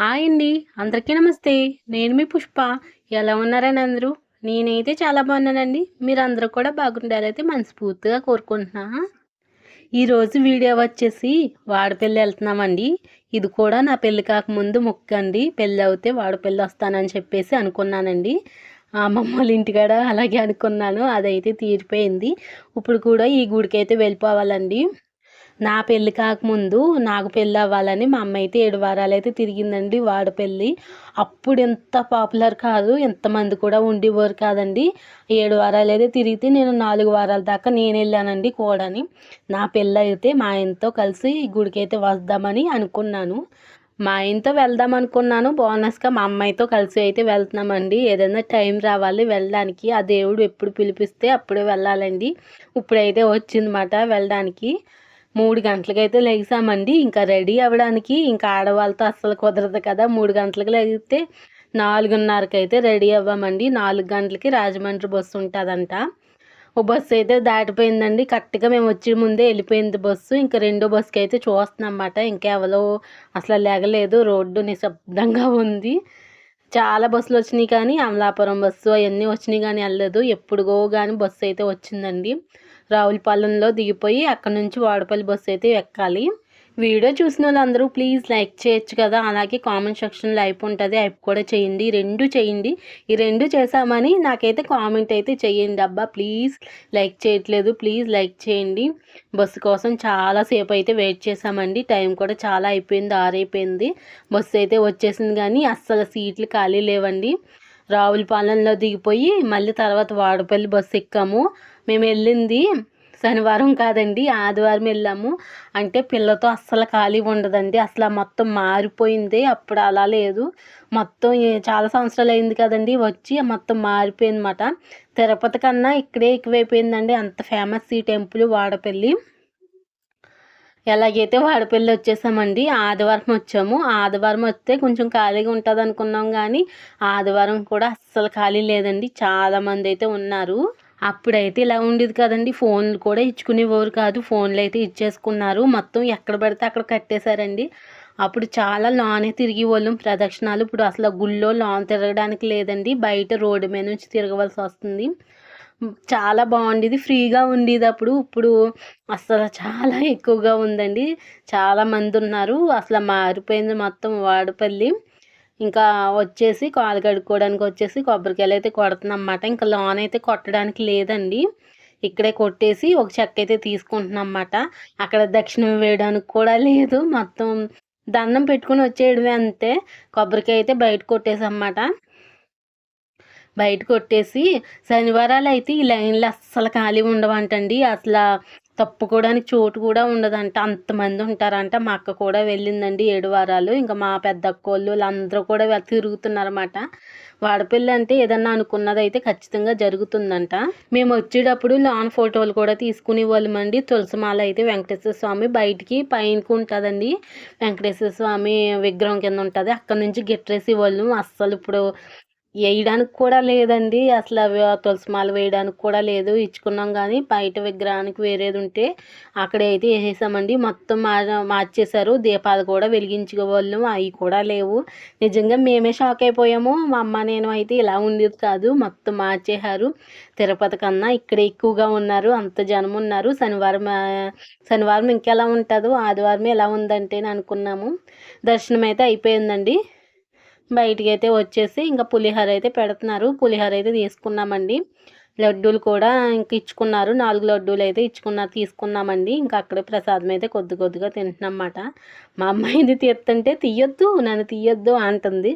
Hi అండి. అందరికీ నమస్తే. నేను మీ పుష్ప. ఎలా ఉన్నారండి అందరూ? నేనైతే చాలా బాగున్నానండి. మీరందరూ కూడా బాగుండాలైతే మనస్ఫూర్తిగా కోరుకుంటున్నా. ఈరోజు వీడియో వచ్చేసి వాడపల్లి వెళ్తున్నామండి. ఇది కూడా నా పెళ్లి కాకముందు మొక్కండి. పెళ్ళి అవుతే వాడపల్లి వస్తానని చెప్పేసి అనుకున్నానండి. అమ్మమ్మ వాళ్ళ ఇంటికాడ అలాగే అనుకున్నాను. అదైతే తీరిపోయింది. ఇప్పుడు కూడా ఈ గుడికైతే వెళ్ళిపోవాలండి. నా పెళ్ళి కాకముందు నాకు పెళ్ళి అవ్వాలని మా అమ్మ అయితే 7 వారాలైతే తిరిగిందండి వాడపల్లి. అప్పుడు ఎంత పాపులర్ కాదు, ఎంతమంది కూడా ఉండేవారు కాదండి. 7 వారాలైతే తిరిగితే నేను 4 వారాల దాకా నేను వెళ్ళానండి కూడాని. నా పెళ్ళైతే మా ఆయనతో కలిసి ఈ గుడికైతే వద్దామని అనుకున్నాను. మా ఆయనతో వెళ్దాం అనుకున్నాను. బోనస్‌గా మా అమ్మాయితో కలిసి అయితే వెళ్తున్నామండి. ఏదైనా టైం రావాలి వెళ్ళడానికి. ఆ దేవుడు ఎప్పుడు పిలిపిస్తే అప్పుడే వెళ్ళాలండి. ఇప్పుడైతే వచ్చిందన్నమాట వెళ్ళడానికి. 3 గంటలకైతే లెగిసామండి. ఇంకా రెడీ అవ్వడానికి ఇంకా ఆడవాళ్ళతో అస్సలు కుదరదు కదా! 3 గంటలకు లెగిస్తే 4:30కైతే రెడీ అవ్వామండి. 4 గంటలకి రాజమండ్రి బస్సు ఉంటదంట. ఓ బస్సు అయితే దాటిపోయిందండి. కరెక్ట్‌గా మేము వచ్చే ముందే వెళ్ళిపోయింది బస్సు. ఇంక రెండో బస్సుకైతే చూస్తున్నామన్నమాట. ఇంకెవలో అసలు లెగలేదు. రోడ్డు నిశ్శబ్దంగా ఉంది. చాలా బస్సులొచ్చినాయి కానీ అమలాపురం బస్సు అయన్నీ వచ్చినాయి గానీ ఎళ్ళలేదు. ఎప్పుడుగో గానీ బస్సయితే వచ్చిందండి. రావులపాలెంలో దిగిపోయి అక్కడి నుంచి వాడపల్లి బస్సయితే ఎక్కాలి. వీడియో చూసినోళ్ళందరూ ప్లీజ్ లైక్ చేయొచ్చు కదా! అలాగే కామెంట్ సెక్షన్‌లో హైప్ ఉంటది. హైప్ కూడా చేయండి. 2 చేయండి. ఈ 2 చేశామని నాకైతే కామెంట్ అయితే చేయండి. అబ్బా! ప్లీజ్ లైక్ చేయట్లేదు. ప్లీజ్ లైక్ చేయండి. బస్సు కోసం చాలా సేపయితే వెయిట్ చేశామండి. టైం కూడా చాలా అయిపోయింది. 6 అయిపోయింది. బస్సు అయితే వచ్చేసింది గానీ అస్సలు సీట్లు ఖాళీ లేవండి. రావులపాలెంలో దిగిపోయి మళ్ళీ తర్వాత వాడపల్లి బస్సు ఎక్కాము. మేమెళ్ళింది శనివారం కాదండి, ఆదివారం వెళ్ళాము. అంటే పిల్లతో అస్సలు ఖాళీ ఉండదండి. అసల మొత్తం మారిపోయింది. అప్పుడు అలా లేదు. మొత్తం చాలా సంవత్సరాలు అయింది కదండీ వచ్చి మొత్తం మారిపోయిందన్నమాట. తిరుపతి కన్నా ఇక్కడే ఎక్కువైపోయిందండి. అంత ఫేమస్ ఈ టెంపుల్ వాడపల్లి. ఎలాగైతే వాడపల్లి వచ్చేసామండి. ఆదివారం వచ్చాము. ఆదివారం వస్తే కొంచెం ఖాళీగా ఉంటదనుకున్నాం గానీ, ఆదివారం కూడా అస్సలు ఖాళీ లేదండి. చాలామందైతే ఉన్నారు. అప్పుడైతే ఇలా ఉండేది కదండీ. ఫోన్లు కూడా ఇచ్చుకునేవారు కాదు. ఫోన్లయితే ఇచ్చేసుకున్నారు. మొత్తం ఎక్కడ పడితే అక్కడ కట్టేశారండి. అప్పుడు చాలా లానే తిరిగేవాళ్ళం ప్రదక్షిణాలు. ఇప్పుడు అసలు గుళ్ళో లాన్ తిరగడానికి లేదండి. బయట రోడ్డు మీద నుంచి తిరగవలసొస్తుంది. చాలా బాగుండేది. ఫ్రీగా ఉండేది అప్పుడు. ఇప్పుడు అస్సలు చాలా ఎక్కువగా ఉందండి. చాలామందున్నారు. అసలు మారిపోయింది మొత్తం వాడపల్లి. ఇంకా వచ్చేసి కాళ్ళు కడుక్కోవడానికి వచ్చేసి కొబ్బరికాయలైతే కొడుతున్నామన్నమాట. ఇంకా లాన్ అయితే కొట్టడానికి లేదండి. ఇక్కడే కొట్టేసి ఒక చెక్కయితే తీసుకుంటున్నామన్నమాట. అక్కడ దక్షిణం వేయడానికి కూడా లేదు. మొత్తం దండం పెట్టుకొని వచ్చేయడమే అంతే. కొబ్బరికాయ అయితే బయట కొట్టేసామన్నమాట. బయట కొట్టేసి శనివారాలైతే ఈ లైన్‌లు అస్సలు ఖాళీ ఉండవంటండి. తప్పుకోవడానికి చోటు కూడా ఉండదంట. అంతమంది ఉంటారంట. మా అక్క కూడా వెళ్ళిందండి 7 వారాలు. ఇంకా మా పెద్దక్కోళ్ళు వీళ్ళందరూ కూడా తిరుగుతున్నారన్నమాట. వాడపల్లి అంటే ఏదన్నా అనుకున్నదైతే ఖచ్చితంగా జరుగుతుందంట. మేము వచ్చేటప్పుడు లాన్ ఫోటోలు కూడా తీసుకునేవాళ్ళమండి. తులసిమాల అయితే వెంకటేశ్వర స్వామి బయటికి పైనకి ఉంటుందండి. వెంకటేశ్వర స్వామి విగ్రహం కింద ఉంటుంది. అక్కడి నుంచి గిట్రేసేవాళ్ళం. అస్సలు ఇప్పుడు వేయడానికి కూడా లేదండి. తులసిమాల వేయడానికి కూడా లేదు. ఇచ్చుకున్నాం కానీ బయట విగ్రహానికి వేరేది ఉంటే అక్కడే అయితే వేసేసామండి. మొత్తం మార్చేశారు. దీపాలు కూడా వెలిగించుకోవాళ్ళం. అవి కూడా లేవు. నిజంగా మేమే షాక్ అయిపోయాము. మా అమ్మ నేను అయితే ఇలా ఉండేది కాదు. మొత్తం మార్చేశారు. తిరుపతి కన్నా ఇక్కడ ఎక్కువగా ఉన్నారు. అంత జనం ఉన్నారు. శనివారం ఇంకెలా ఉంటుందో ఆదివారమే ఎలా ఉందంటే అనుకున్నాము. దర్శనం అయితే అయిపోయిందండి. బయటికైతే వచ్చేసి ఇంకా పులిహోర అయితే పెడుతున్నారు. పులిహోర అయితే తీసుకున్నామండి. లడ్డూలు కూడా ఇంక ఇచ్చుకున్నారు. 4 లడ్డూలు అయితే ఇచ్చుకున్నారు. తీసుకున్నామండి. ఇంకా అక్కడే ప్రసాదం అయితే కొద్ది కొద్దిగా తింటున్నామన్నమాట. మా అమ్మాయిది తీస్తుంటే తీయొద్దు, నన్ను తీయొద్దు అంటుంది.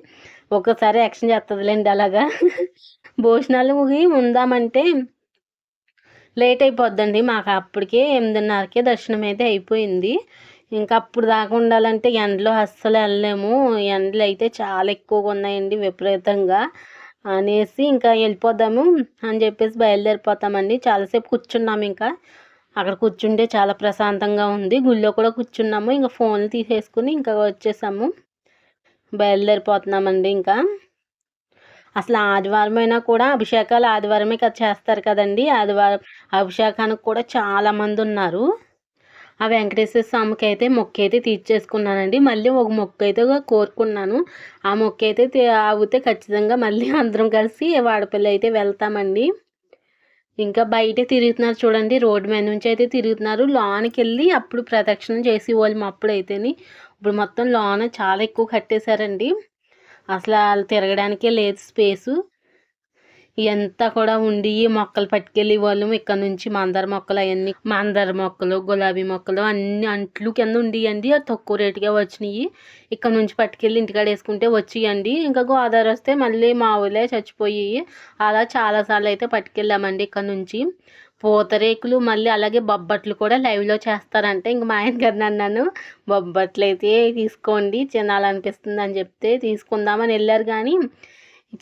ఒక్కోసారి యాక్షన్ చేస్తుందిలేండి అలాగా. భోజనాలకి ఉందామంటే లేట్ అయిపోద్దండి. మాకు అప్పటికే 8:30కే దర్శనం అయితే అయిపోయింది. ఇంకా అప్పుడు దాకా ఉండాలంటే ఎండలో అస్సలు వెళ్ళలేము. ఎండలైతే చాలా ఎక్కువగా ఉన్నాయండి విపరీతంగా. అనేసి ఇంకా వెళ్ళిపోదాము అని చెప్పేసి బయలుదేరిపోతామండి. చాలాసేపు కూర్చున్నాము ఇంకా. అక్కడ కూర్చుంటే చాలా ప్రశాంతంగా ఉంది. గుళ్ళో కూడా కూర్చున్నాము. ఇంక ఫోన్లు తీసేసుకుని ఇంకా వచ్చేసాము. బయలుదేరిపోతున్నామండి ఇంకా. అసలు ఆదివారమైనా కూడా అభిషేకాలు ఆదివారమే కదా చేస్తారు కదండీ. అభిషేకానికి కూడా చాలామందున్నారు. ఆ వెంకటేశ్వర స్వామికి అయితే మొక్క అయితే తీర్చేసుకున్నానండి. మళ్ళీ ఒక మొక్క అయితే కోరుకున్నాను. ఆ మొక్క అయితే ఆగితే ఖచ్చితంగా మళ్ళీ అందరం కలిసి వాడపల్లి అయితే వెళ్తామండి. ఇంకా బయటే తిరుగుతున్నారు చూడండి. రోడ్డు మీద నుంచి అయితే తిరుగుతున్నారు. లోనకెళ్ళి అప్పుడు ప్రదక్షిణం చేసేవాళ్ళం అప్పుడైతేని. ఇప్పుడు మొత్తం లోన చాలా ఎక్కువ కట్టేశారండి. అసలు తిరగడానికే లేదు స్పేసు. ఇయంతా కూడా ఉండి మొక్కలు పట్టుకెళ్ళి వాళ్ళం. ఇక్కడ నుంచి మందార మొక్కలు, గులాబీ మొక్కలు అన్ని అంట్లు కింద ఉండియండి. తక్కువ రేటుగా వచ్చినాయి. ఇక్కడ నుంచి పట్టుకెళ్ళి ఇంటికాడ వేసుకుంటే వచ్చియండి. ఇంకా గోదావరి వస్తే మళ్ళీ మామూలే చచ్చిపోయి. అలా చాలాసార్లు అయితే పట్టుకెళ్ళామండి ఇక్కడ నుంచి. పూతరేకులు మళ్ళీ అలాగే బొబ్బట్లు కూడా లైవ్లో చేస్తారంటే ఇంక మా ఆయన గారిని అన్నాను, బొబ్బట్లు అయితే తీసుకోండి తినాలనిపిస్తుంది అని చెప్తే తీసుకుందామని వెళ్ళారు. కానీ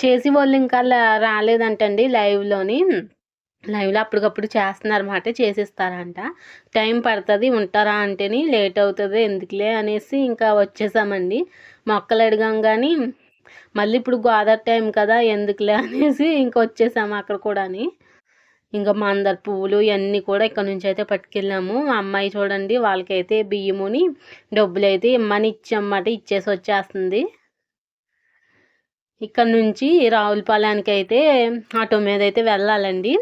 చేసేవాళ్ళు ఇంకా రాలేదంటండి లైవ్లో అప్పటికప్పుడు చేస్తున్నారన్నమాట, చేసిస్తారంట. టైం పడుతుంది ఉంటారా అంటేని లేట్ అవుతుంది ఎందుకులే అనేసి ఇంకా వచ్చేసామండి. మొక్కలు అడిగాం కానీ మళ్ళీ ఇప్పుడు గోదావరి టైం కదా ఎందుకులే అనేసి ఇంకా వచ్చేసాము అక్కడ కూడాని. ఇంకా మందార పువ్వులు ఇవన్నీ కూడా ఇక్కడ నుంచి అయితే పట్టుకెళ్ళాము. మా అమ్మాయి చూడండి వాళ్ళకైతే బియ్యముని డబ్బులు అయితే ఇమ్మని ఇచ్చమ్మట ఇచ్చేసి వచ్చేస్తుంది. ఇక్కడ నుంచి రావులపాలెంకి అయితే ఆటో మీద అయితే వెళ్ళాలండి.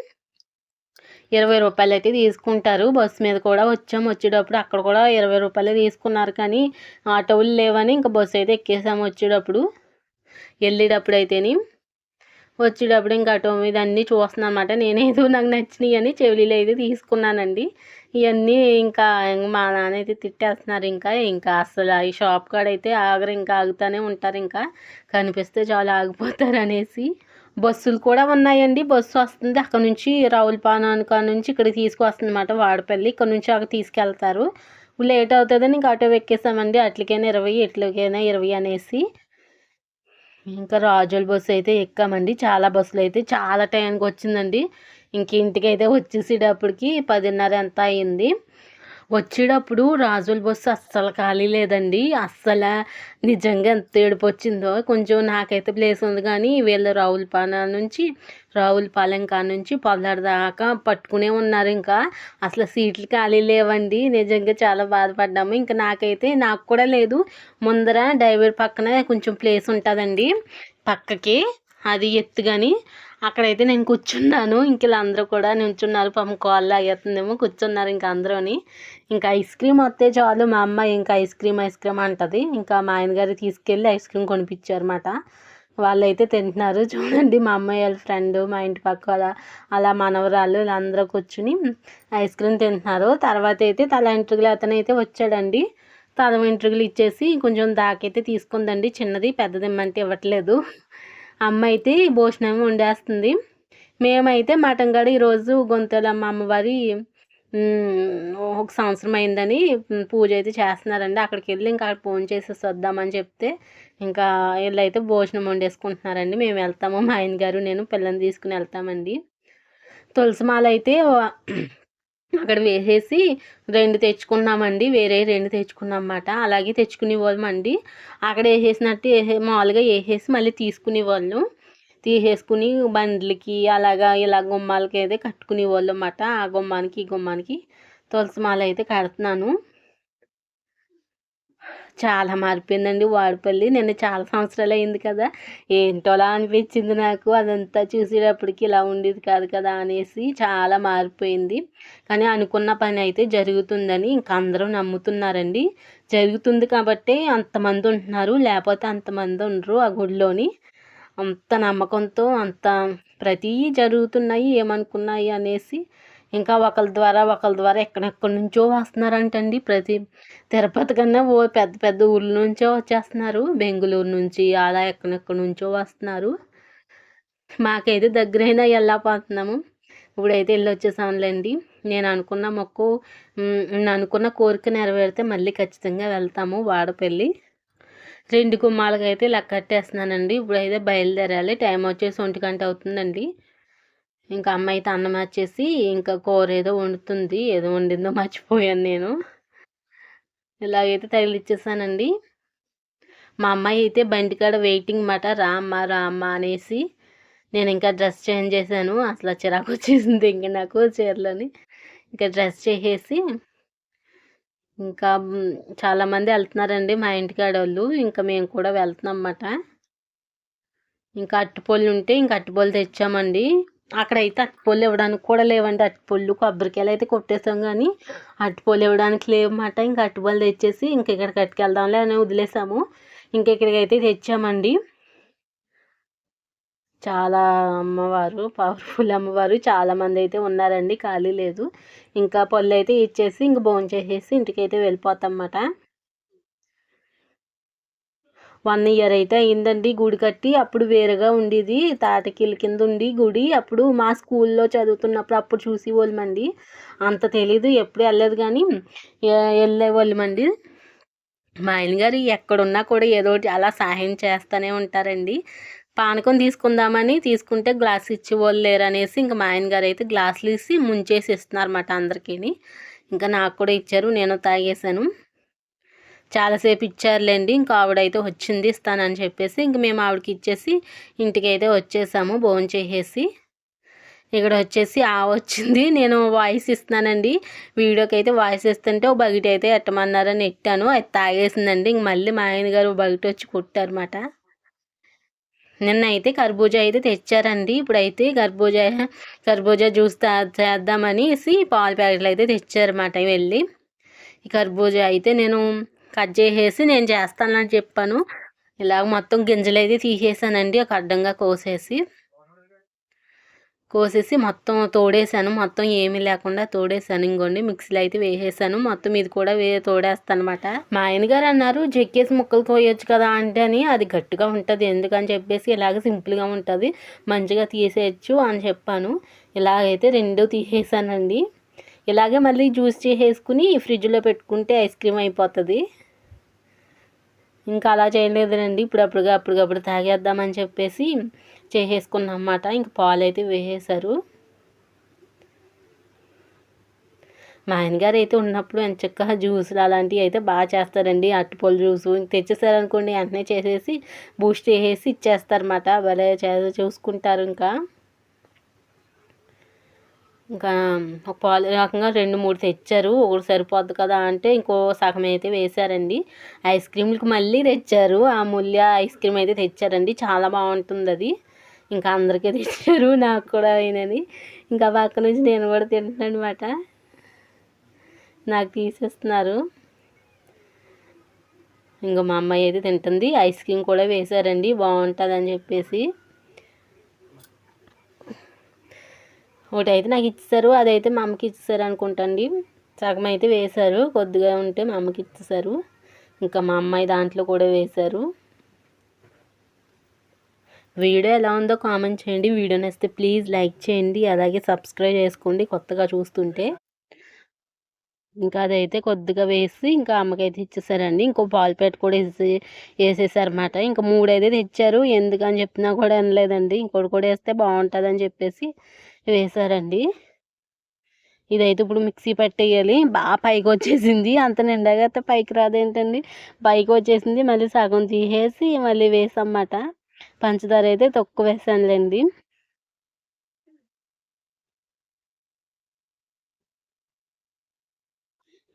20 రూపాయలు అయితే తీసుకుంటారు. బస్సు మీద కూడా వచ్చేటప్పుడు అక్కడ కూడా 20 రూపాయలే తీసుకున్నారు. కానీ ఆటోలు లేవని ఇంకా బస్సు అయితే ఎక్కేసాము వచ్చేటప్పుడు. వెళ్ళేటప్పుడు అయితేని వచ్చేటప్పుడు ఇంకా ఆటో మీద అన్నీ చూస్తున్నాను అనమాట. నేనేదో నాకు నచ్చినవి అని చెవిలీలు అయితే తీసుకున్నానండి. ఇవన్నీ ఇంకా మా నాన్న అయితే తిట్టేస్తున్నారు. ఇంకా అసలు ఈ షాప్ కాడైతే ఆగరు, ఇంకా ఆగుతూనే ఉంటారు. ఇంకా కనిపిస్తే చాలా ఆగిపోతారు అనేసి. బస్సులు కూడా ఉన్నాయండి. బస్సు వస్తుంది అక్కడ నుంచి రావులపాలెం కాడ నుంచి ఇక్కడికి తీసుకొస్తుంది అన్నమాట వాడపల్లి. ఇక్కడ నుంచి అక్కడ తీసుకెళ్తారు. లేట్ అవుతుందని ఇంకా ఆటో ఎక్కేసామండి. అట్లకైనా 20 ఇట్లకైనా 20 అనేసి. ఇంకా రాజోల బస్సు అయితే ఎక్కామండి. చాలా బస్సులు అయితే చాలా టైంకి వచ్చిందండి. ఇంక ఇంటికైతే వచ్చేసేటప్పటికి 10:30 ఎంత అయింది. వచ్చేటప్పుడు రాజోల బస్సు అస్సలు ఖాళీ లేదండి. అస్సలు నిజంగా ఎంత ఏడుపు వచ్చిందో. కొంచెం నాకైతే ప్లేస్ ఉంది కానీ వీళ్ళు రావులపాలెం కాడ నుంచి పొల్లాడి దాకా పట్టుకునే ఉన్నారు. ఇంకా అసలు సీట్లు ఖాళీ లేవండి. నిజంగా చాలా బాధపడ్డాము. ఇంకా నాకు కూడా లేదు. ముందర డ్రైవర్ పక్కన కొంచెం ప్లేస్ ఉంటుందండి పక్కకి, అది ఎత్తుగాని అక్కడైతే నేను కూర్చున్నాను. ఇంక వీళ్ళందరూ కూడా నిల్చున్నారు. పాపం కాళ్ళు అయ్యేస్తుందేమో కూర్చున్నారు ఇంకా అందరూని. ఇంకా ఐస్ క్రీమ్ వస్తే చాలు మా అమ్మ ఇంకా ఐస్ క్రీమ్ అంటది. ఇంకా మా ఆయన గారు తీసుకెళ్ళి ఐస్ క్రీమ్ కొనిపించారన్నమాట. వాళ్ళైతే తింటున్నారు చూడండి. మా అమ్మాయి వాళ్ళ ఫ్రెండ్, మా ఇంటి పక్క అలా మనవరాళ్ళు వీళ్ళందరూ కూర్చుని ఐస్ క్రీమ్ తింటున్నారు. తర్వాత అయితే తల వెంట్రుకలు అతనైతే వచ్చాడండి. తల వెంట్రుకలు ఇచ్చేసి కొంచెం దాకైతే తీసుకుందండి. చిన్నది పెద్దది ఇమ్మంటే ఇవ్వట్లేదు. అమ్మ అయితే భోజనం వండేస్తుంది. మేమైతే మటన్ గడ ఈరోజు గొంతులమ్మ అమ్మవారి 1 సంవత్సరం అయిందని పూజ అయితే చేస్తున్నారండి. అక్కడికి వెళ్ళి ఇంకా ఫోన్ చేసేసి వద్దామని చెప్తే ఇంకా వీళ్ళైతే భోజనం వండేసుకుంటున్నారండి. మేము వెళ్తాము, మా ఆయన గారు నేను పిల్లని తీసుకుని వెళ్తామండి. తులసి మాల అయితే అక్కడ వేసేసి 2 తెచ్చుకున్నామండి. వేరే 2 తెచ్చుకున్నాం అన్నమాట. అలాగే తెచ్చుకునేవాళ్ళమండి. అక్కడ వేసేసినట్టు మామూలుగా వేసేసి మళ్ళీ తీసుకునేవాళ్ళు. తీసేసుకుని బండ్లకి అలాగా ఇలా గుమ్మాలకి అయితే కట్టుకునేవాళ్ళు అన్నమాట. ఆ గుమ్మానికి ఈ గుమ్మానికి తులసి మాల అయితే కడుతున్నాను. చాలా మారిపోయిందండి వాడపల్లి. నేను చాలా సంవత్సరాలు అయింది కదా, ఏంటోలా అనిపించింది నాకు. అదంతా చూసేటప్పటికి ఇలా ఉండేది కాదు కదా అనేసి చాలా మారిపోయింది. కానీ అనుకున్న పని అయితే జరుగుతుందని ఇంకా అందరూ నమ్ముతున్నారండి. జరుగుతుంది కాబట్టి అంతమంది ఉంటున్నారు, లేకపోతే అంతమంది ఉండరు ఆ గుడిలోని. అంత నమ్మకంతో అంత ప్రతిదీ జరుగుతున్నాయి ఏమనుకున్నాయి అనేసి. ఇంకా ఒకరి ద్వారా ఎక్కడెక్కడి నుంచో వస్తున్నారంటండి. తిరుపతి కన్నా పెద్ద పెద్ద ఊర్ల నుంచో వచ్చేస్తున్నారు. బెంగుళూరు నుంచి అలా ఎక్కడెక్కడి నుంచో వస్తున్నారు. మాకైతే దగ్గరైనా వెళ్ళకపోతున్నాము. ఇప్పుడైతే వెళ్ళి వచ్చేసాంలేండి. నేను అనుకున్న కోరిక నెరవేరితే మళ్ళీ ఖచ్చితంగా వెళ్తాము వాడపల్లి. 2 గుమ్మాలకైతే లెక్కట్టేస్తున్నానండి. ఇప్పుడైతే బయలుదేరాలి. టైం వచ్చేసి 1 గంట అవుతుందండి. ఇంకా అమ్మ అయితే అన్నం వచ్చేసి ఇంకా కూర ఏదో వండుతుంది. ఏదో వండిందో మర్చిపోయాను నేను. ఇలాగైతే తగిలిచ్చేసానండి. మా అమ్మాయి అయితే బండికాడ వెయిటింగ్ మాట, రామ్మ అనేసి. నేను ఇంకా డ్రెస్ చేంజ్ చేశాను. అసలు చిరాకు వచ్చేసింది ఇంకా నాకు చీరలని. ఇంకా డ్రెస్ చేసేసి ఇంకా చాలామంది వెళ్తున్నారండి మా ఇంటికాడోళ్ళు. ఇంకా మేము కూడా వెళ్తున్నాం అన్నమాట. ఇంకా అరటిపళ్ళు ఉంటే ఇంకా అరటిపళ్ళు తెచ్చామండి. అక్కడైతే అరటిపళ్ళు ఇవ్వడానికి కూడా లేవండి. అరటిపళ్ళు కొబ్బరికాయలు అయితే కొట్టేసాం కానీ అరటిపళ్ళు ఇవ్వడానికి లేవన్నమాట. ఇంకా అరటిపళ్ళు తెచ్చేసి ఇంక ఇక్కడ కట్టుకెళ్దాంలే అని వదిలేసాము. ఇంక ఇక్కడికైతే తెచ్చామండి. చాలా అమ్మవారు పవర్ఫుల్ అమ్మవారు చాలామంది అయితే ఉన్నారండి, ఖాళీ లేదు. ఇంకా పళ్ళు అయితే ఇచ్చేసి ఇంక భోంచేసేసి ఇంటికైతే వెళ్ళిపోతాం అన్నమాట. 1 ఇయర్ అయితే అయిందండి గుడి కట్టి. అప్పుడు వేరేగా ఉండేది, తాటకిల కింద ఉండి గుడి. అప్పుడు మా స్కూల్లో చదువుతున్నప్పుడు అప్పుడు చూసేవాళ్ళమండి. అంత తెలీదు, ఎప్పుడు వెళ్ళలేదు కానీ వెళ్ళేవాళ్ళమండి. మా ఆయన గారు ఎక్కడున్నా కూడా ఏదో ఒకటి అలా సహాయం చేస్తూనే ఉంటారండి. పానకం తీసుకుందామని తీసుకుంటే గ్లాస్ ఇచ్చేవాళ్ళు లేరు అనేసి ఇంకా మా ఆయన గారు అయితే గ్లాసులు ఇసి ముంచేసి ఇస్తున్నారన్నమాట అందరికీ. ఇంకా నాకు కూడా ఇచ్చారు, నేను తాగేసాను. చాలాసేపు ఇచ్చారులేండి. ఇంకా ఆవిడైతే వచ్చింది ఇస్తానని చెప్పేసి ఇంక మేము ఆవిడకి ఇచ్చేసి ఇంటికైతే వచ్చేసాము భోంచేసేసి. ఇక్కడ వచ్చేసి వచ్చింది, నేను వాయిస్ ఇస్తున్నానండి. వీడియోకి అయితే వాయిస్ ఇస్తుంటే ఒక బకెట్ అయితే ఎట్టమన్నారని ఎట్టాను, అది తాగేసిందండి. ఇంక మళ్ళీ మా ఆయన గారు బకెట్ వచ్చి కొట్టారన్నమాట. నిన్న అయితే కర్బూజా అయితే తెచ్చారండి. ఇప్పుడైతే కర్బూజా జ్యూస్ చేద్దామనేసి పాల ప్యాకెట్లు అయితే తెచ్చారన్నమాట వెళ్ళి. ఈ కర్బూజా అయితే నేను కట్ చేసేసి నేను చేస్తానని చెప్పాను. ఇలాగ మొత్తం గింజలు అయితే తీసేసానండి, ఒక అడ్డంగా కోసేసి మొత్తం తోడేసాను. మొత్తం ఏమీ లేకుండా తోడేసాను. ఇంకోండి మిక్సీలో అయితే వేసేసాను. మొత్తం ఇది కూడా తోడేస్తాను అనమాట. మా ఆయన గారు అన్నారు చెక్కేసి ముక్కలు కోయొచ్చు కదా అంటే అని, అది గట్టిగా ఉంటుంది ఎందుకని చెప్పేసి ఇలాగ సింపుల్గా ఉంటుంది, మంచిగా తీసేయచ్చు అని చెప్పాను. ఇలాగైతే 2 తీసేసానండి. ఇలాగే మళ్ళీ జ్యూస్ చేసేసుకుని ఫ్రిడ్జ్లో పెట్టుకుంటే ఐస్ క్రీమ్ అయిపోతుంది. ఇంకా అలా చేయలేదునండి, అప్పటికప్పుడు తాగేద్దామని చెప్పేసి చేసేసుకున్నాం అన్నమాట. ఇంక పాలు అయితే వేసేసారు. మా ఆయనగారు అయితే ఉన్నప్పుడు ఎంచక్కగా జ్యూసులు అలాంటివి అయితే బాగా చేస్తారండి. అరటిపళ్ళు జ్యూసు తెచ్చేసారనుకోండి వెంటనే చేసేసి బూస్ట్ చేసేసి ఇచ్చేస్తారన్నమాట. భలే చూసుకుంటారు. ఇంకా ఒక పాలు రకంగా 2-3 తెచ్చారు. ఒకటి సరిపోద్ది కదా అంటే ఇంకో సగం అయితే వేశారండి. ఐస్ క్రీమ్కి మళ్ళీ తెచ్చారు, అమూల్య ఐస్ క్రీమ్ అయితే తెచ్చారండి, చాలా బాగుంటుంది అది. ఇంకా అందరికీ తెచ్చారు, నాకు కూడా అయినని. ఇంకా పక్క నుంచి నేను కూడా తింటున్నాను అనమాట. నాకు తీసేస్తున్నారు. ఇంకా మా అమ్మాయి అయితే తింటుంది. ఐస్ క్రీమ్ కూడా వేశారండి, బాగుంటుంది అని చెప్పేసి. ఒకటి అయితే నాకు ఇచ్చేసారు, అదైతే మా అమ్మకి ఇచ్చేసారు అనుకుంటండి. సగం అయితే వేశారు, కొద్దిగా ఉంటే మా అమ్మకి ఇచ్చేసారు. ఇంకా మా అమ్మాయి దాంట్లో కూడా వేశారు. వీడియో ఎలా ఉందో కామెంట్ చేయండి. వీడియో నచ్చితే ప్లీజ్ లైక్ చేయండి, అలాగే సబ్స్క్రైబ్ చేసుకోండి కొత్తగా చూస్తుంటే. ఇంకా అదైతే కొద్దిగా వేసి ఇంకా అమ్మకైతే ఇచ్చేసారండి. ఇంకో పాలు ప్యాకెట్ కూడా వేసేసారన్నమాట. ఇంకా 3 అయితే తెచ్చారు, ఎందుకని చెప్పినా కూడా అనలేదండి. ఇంకోటి కూడా వేస్తే బాగుంటుందని చెప్పేసి వేశారండి. ఇదైతే ఇప్పుడు మిక్సీ పట్టేయాలి. బాగా పైకి వచ్చేసింది, అంత నిండాగా అయితే పైకి రాదేంటండి, పైకి వచ్చేసింది. మళ్ళీ సగం తీసేసి మళ్ళీ వేసామన్నమాట. పంచదార అయితే తక్కువ వేసానులేండి.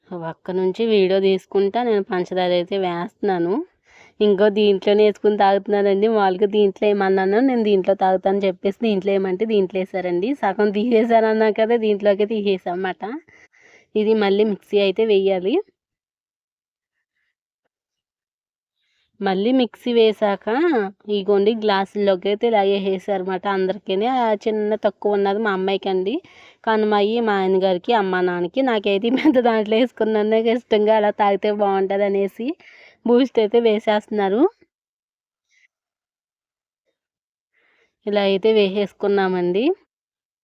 పక్క నుంచి వీడియో తీసుకుంటా నేను పంచదార అయితే వేస్తున్నాను. ఇంకో దీంట్లోనే వేసుకుని తాగుతున్నానండి. మామూలుగా దీంట్లో ఏమన్నాను, నేను దీంట్లో తాగుతాను చెప్పేసి దీంట్లో ఏమంటే దీంట్లో వేసారండి. సగం తీసేసానన్నా కదా, దీంట్లోకి తీసేసామన్నమాట. ఇది మళ్ళీ మిక్సీ అయితే వేయాలి. మళ్ళీ మిక్సీ వేసాక ఇగోండి గ్లాసుల్లోకి అయితే ఇలా వేసేసారన్నమాట. అందరికీ చిన్న తక్కువ ఉన్నది మా అమ్మాయికి అండి, కనుమయ్యి మా ఆయన గారికి, అమ్మ నాన్నకి. నాకైతే పెద్ద దాంట్లో వేసుకున్నాను ఇష్టంగా, అలా తాగితే బాగుంటుంది అనేసి బూస్ట్ అయితే వేసేస్తున్నారు. ఇలా అయితే వేసేసుకున్నామండి.